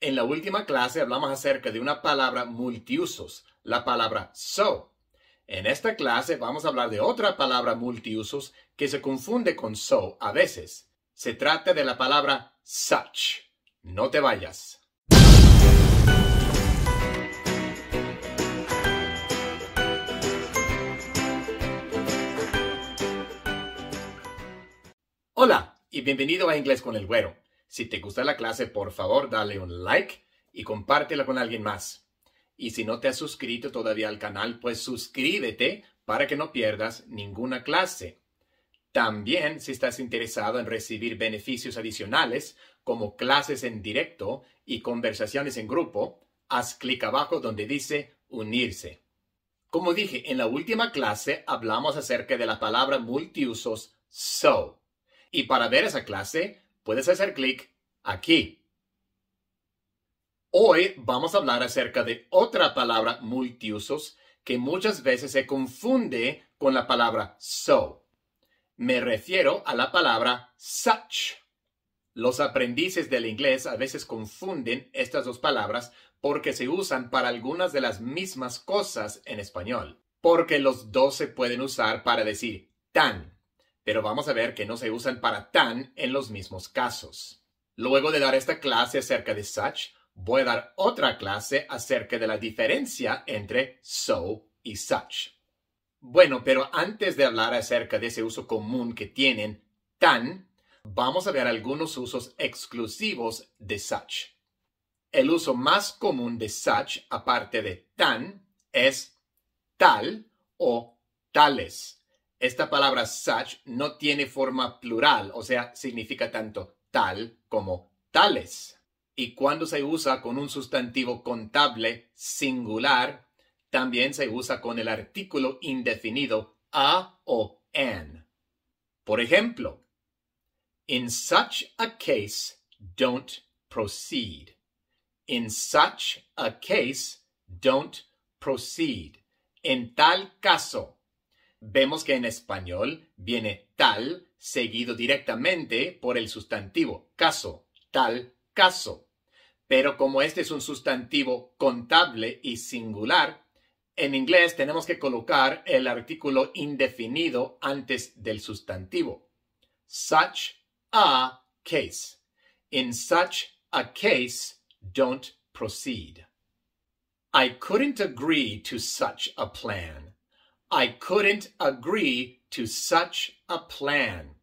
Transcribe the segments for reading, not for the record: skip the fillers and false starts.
En la última clase hablamos acerca de una palabra multiusos, la palabra so. En esta clase vamos a hablar de otra palabra multiusos que se confunde con so a veces. Se trata de la palabra such. No te vayas. Hola y bienvenido a Inglés con el Güero. Si te gusta la clase, por favor, dale un like y compártela con alguien más. Y si no te has suscrito todavía al canal, pues suscríbete para que no pierdas ninguna clase. También, si estás interesado en recibir beneficios adicionales, como clases en directo y conversaciones en grupo, haz clic abajo donde dice unirse. Como dije, en la última clase hablamos acerca de la palabra multiusos so. Y para ver esa clase, puedes hacer clic aquí. Hoy vamos a hablar acerca de otra palabra multiusos que muchas veces se confunde con la palabra so. Me refiero a la palabra such. Los aprendices del inglés a veces confunden estas dos palabras porque se usan para algunas de las mismas cosas en español. Porque los dos se pueden usar para decir tan. Pero vamos a ver que no se usan para tan en los mismos casos. Luego de dar esta clase acerca de such, voy a dar otra clase acerca de la diferencia entre so y such. Bueno, pero antes de hablar acerca de ese uso común que tienen tan, vamos a ver algunos usos exclusivos de such. El uso más común de such, aparte de tan, es tal o tales. Esta palabra such no tiene forma plural, o sea, significa tanto tal como tales. Y cuando se usa con un sustantivo contable singular, también se usa con el artículo indefinido a o an. Por ejemplo, in such a case, don't proceed. In such a case, don't proceed. En tal caso. Vemos que en español viene tal seguido directamente por el sustantivo caso, tal caso. Pero como este es un sustantivo contable y singular, en inglés tenemos que colocar el artículo indefinido antes del sustantivo. Such a case. In such a case, don't proceed. I couldn't agree to such a plan. I couldn't agree to such a plan.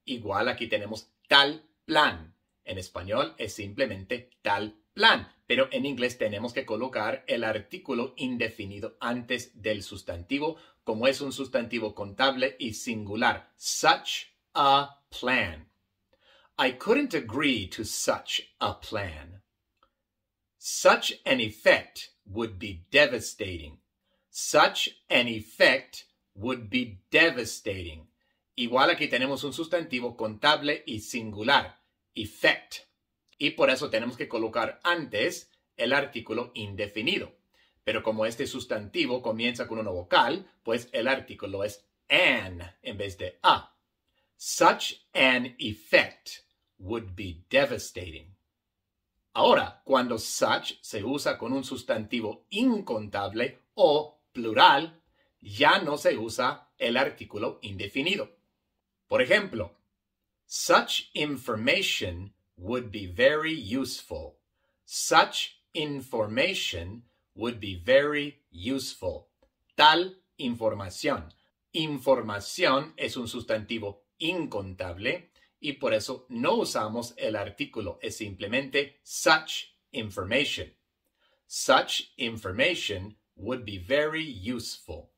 Igual aquí tenemos tal plan. En español es simplemente tal plan, pero en inglés tenemos que colocar el artículo indefinido antes del sustantivo, como es un sustantivo contable y singular. Such a plan. I couldn't agree to such a plan. Such an effect would be devastating. Such an effect would be devastating. Igual aquí tenemos un sustantivo contable y singular, effect. Y por eso tenemos que colocar antes el artículo indefinido. Pero como este sustantivo comienza con una vocal, pues el artículo es an en vez de a. Such an effect would be devastating. Ahora, cuando such se usa con un sustantivo incontable o plural, ya no se usa el artículo indefinido. Por ejemplo, such information would be very useful. Such information would be very useful. Tal información. Información es un sustantivo incontable y por eso no usamos el artículo. Es simplemente such information. Such information would be very useful.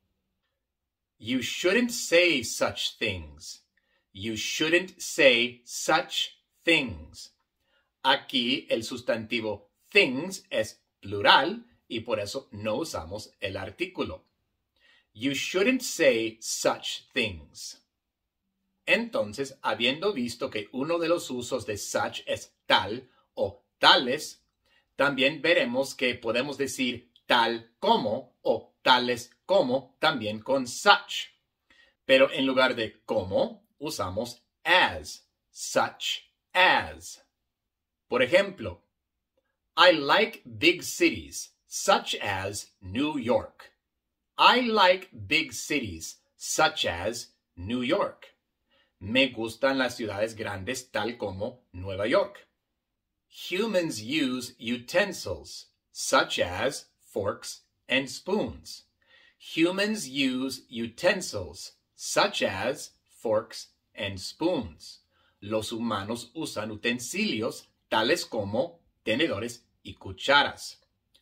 You shouldn't say such things. You shouldn't say such things. Aquí el sustantivo things es plural y por eso no usamos el artículo. You shouldn't say such things. Entonces, habiendo visto que uno de los usos de such es tal o tales, también veremos que podemos decir tal como o tales como también con such. Pero en lugar de como, usamos as, such as. Por ejemplo, I like big cities, such as New York. I like big cities, such as New York. Me gustan las ciudades grandes tal como Nueva York. Humans use utensils, such as forks and spoons. Humans use utensils, such as forks and spoons. Los humanos usan utensilios tales como tenedores y cucharas.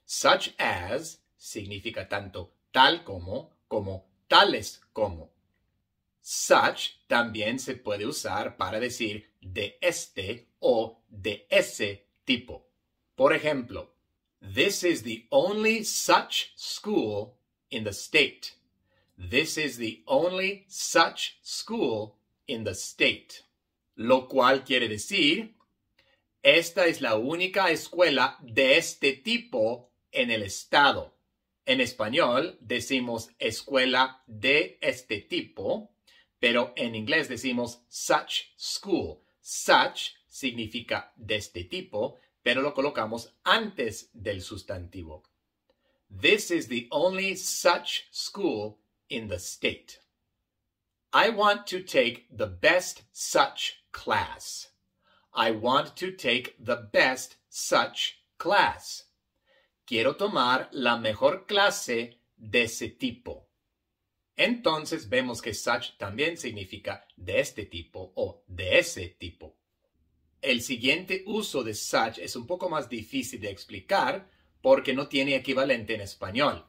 Such as significa tanto tal como tales como. Such también se puede usar para decir de este o de ese tipo. Por ejemplo, this is the only such school in the state. This is the only such school in the state. Lo cual quiere decir, esta es la única escuela de este tipo en el estado. En español decimos escuela de este tipo, pero en inglés decimos such school. Such significa de este tipo, pero lo colocamos antes del sustantivo. This is the only such school in the state. I want to take the best such class. I want to take the best such class. Quiero tomar la mejor clase de ese tipo. Entonces vemos que such también significa de este tipo o de ese tipo. El siguiente uso de such es un poco más difícil de explicar porque no tiene equivalente en español.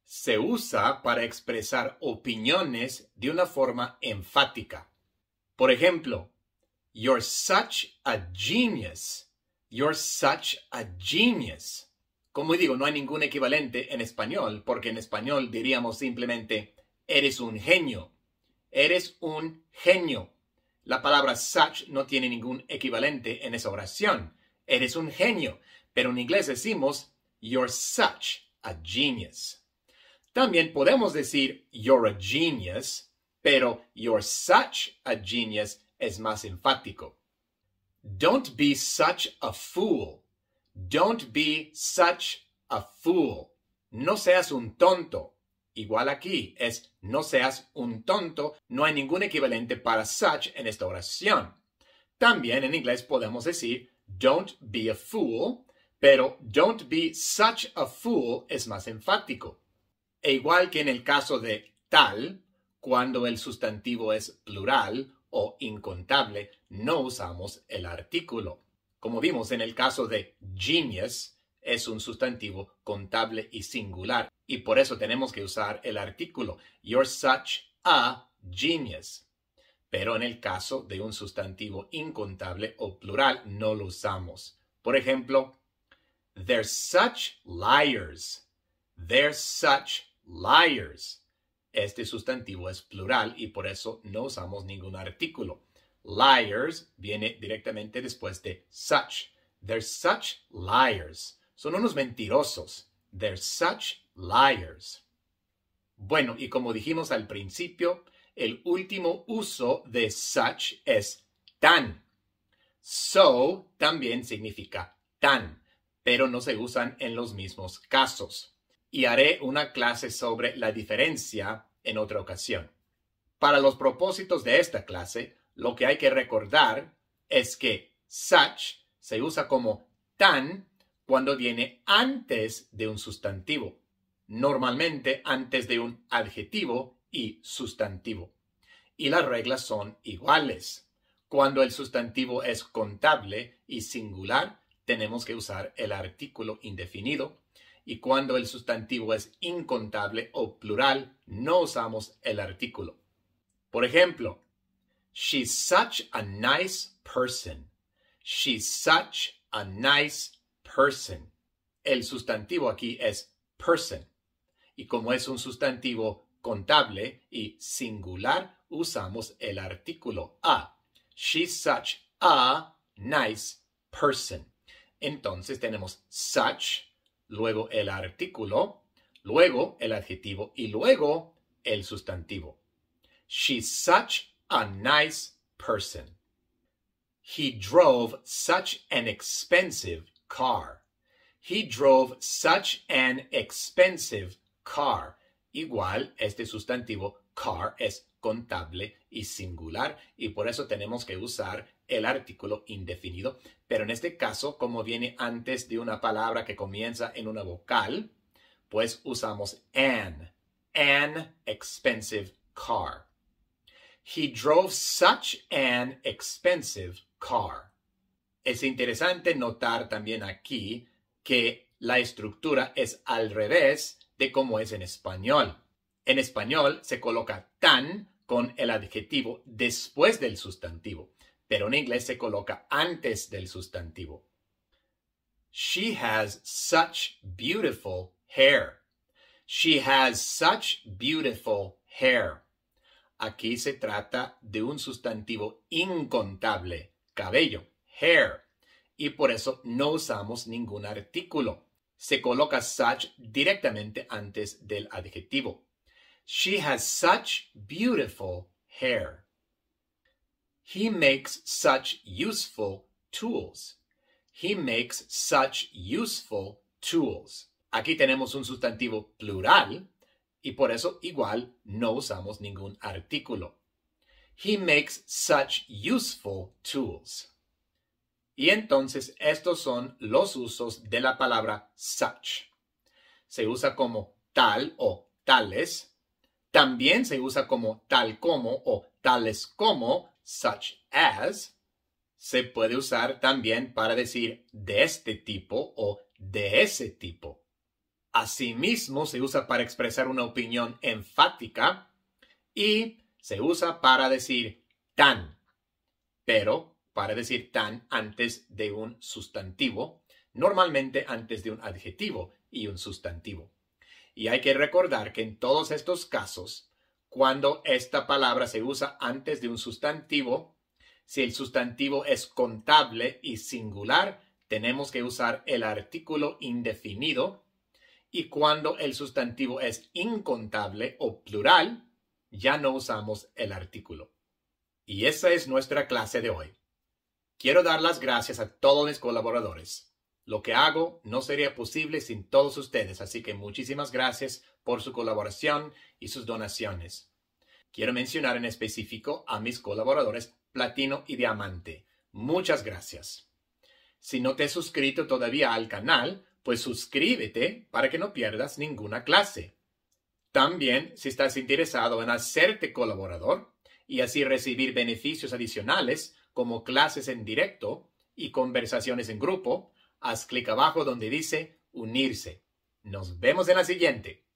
Se usa para expresar opiniones de una forma enfática. Por ejemplo, you're such a genius. You're such a genius. Como digo, no hay ningún equivalente en español porque en español diríamos simplemente eres un genio. Eres un genio. La palabra such no tiene ningún equivalente en esa oración. Eres un genio. Pero en inglés decimos you're such a genius. También podemos decir you're a genius, pero you're such a genius es más enfático. Don't be such a fool. Don't be such a fool. No seas un tonto. Igual aquí es no seas un tonto. No hay ningún equivalente para such en esta oración. También en inglés podemos decir don't be a fool, pero don't be such a fool es más enfático. E igual que en el caso de tal, cuando el sustantivo es plural o incontable, no usamos el artículo. Como vimos en el caso de genius, es un sustantivo contable y singular, y por eso tenemos que usar el artículo. You're such a genius. Pero en el caso de un sustantivo incontable o plural, no lo usamos. Por ejemplo, they're such liars. They're such liars. Este sustantivo es plural y por eso no usamos ningún artículo. Liars viene directamente después de such. They're such liars. Son unos mentirosos. They're such liars. Bueno, y como dijimos al principio, el último uso de such es tan. So también significa tan, pero no se usan en los mismos casos. Y haré una clase sobre la diferencia en otra ocasión. Para los propósitos de esta clase, lo que hay que recordar es que such se usa como tan cuando viene antes de un sustantivo, normalmente antes de un adjetivo y sustantivo. Y las reglas son iguales. Cuando el sustantivo es contable y singular, tenemos que usar el artículo indefinido. Y cuando el sustantivo es incontable o plural, no usamos el artículo. Por ejemplo, she's such a nice person. She's such a nice person. El sustantivo aquí es person. Y como es un sustantivo contable y singular, usamos el artículo a. She's such a nice person. Entonces tenemos such, luego el artículo, luego el adjetivo y luego el sustantivo. She's such a nice person. He drove such an expensive car. He drove such an expensive car. Igual, este sustantivo car es contable y singular y por eso tenemos que usar el artículo indefinido. Pero en este caso, como viene antes de una palabra que comienza en una vocal, pues usamos an expensive car. He drove such an expensive car. Es interesante notar también aquí que la estructura es al revés de cómo es en español. En español se coloca tan con el adjetivo después del sustantivo, pero en inglés se coloca antes del sustantivo. She has such beautiful hair. She has such beautiful hair. Aquí se trata de un sustantivo incontable, cabello, hair, y por eso no usamos ningún artículo. Se coloca such directamente antes del adjetivo. She has such beautiful hair. He makes such useful tools. He makes such useful tools. Aquí tenemos un sustantivo plural y por eso igual no usamos ningún artículo. He makes such useful tools. Y entonces estos son los usos de la palabra such. Se usa como tal o tales. También se usa como tal como o tales como, such as. Se puede usar también para decir de este tipo o de ese tipo. Asimismo, se usa para expresar una opinión enfática y se usa para decir tan, pero para decir tan antes de un sustantivo, normalmente antes de un adjetivo y un sustantivo. Y hay que recordar que en todos estos casos, cuando esta palabra se usa antes de un sustantivo, si el sustantivo es contable y singular, tenemos que usar el artículo indefinido. Y cuando el sustantivo es incontable o plural, ya no usamos el artículo. Y esa es nuestra clase de hoy. Quiero dar las gracias a todos mis colaboradores. Lo que hago no sería posible sin todos ustedes, así que muchísimas gracias por su colaboración y sus donaciones. Quiero mencionar en específico a mis colaboradores Platino y Diamante. Muchas gracias. Si no te has suscrito todavía al canal, pues suscríbete para que no pierdas ninguna clase. También, si estás interesado en hacerte colaborador y así recibir beneficios adicionales como clases en directo y conversaciones en grupo, haz clic abajo donde dice unirse. Nos vemos en la siguiente.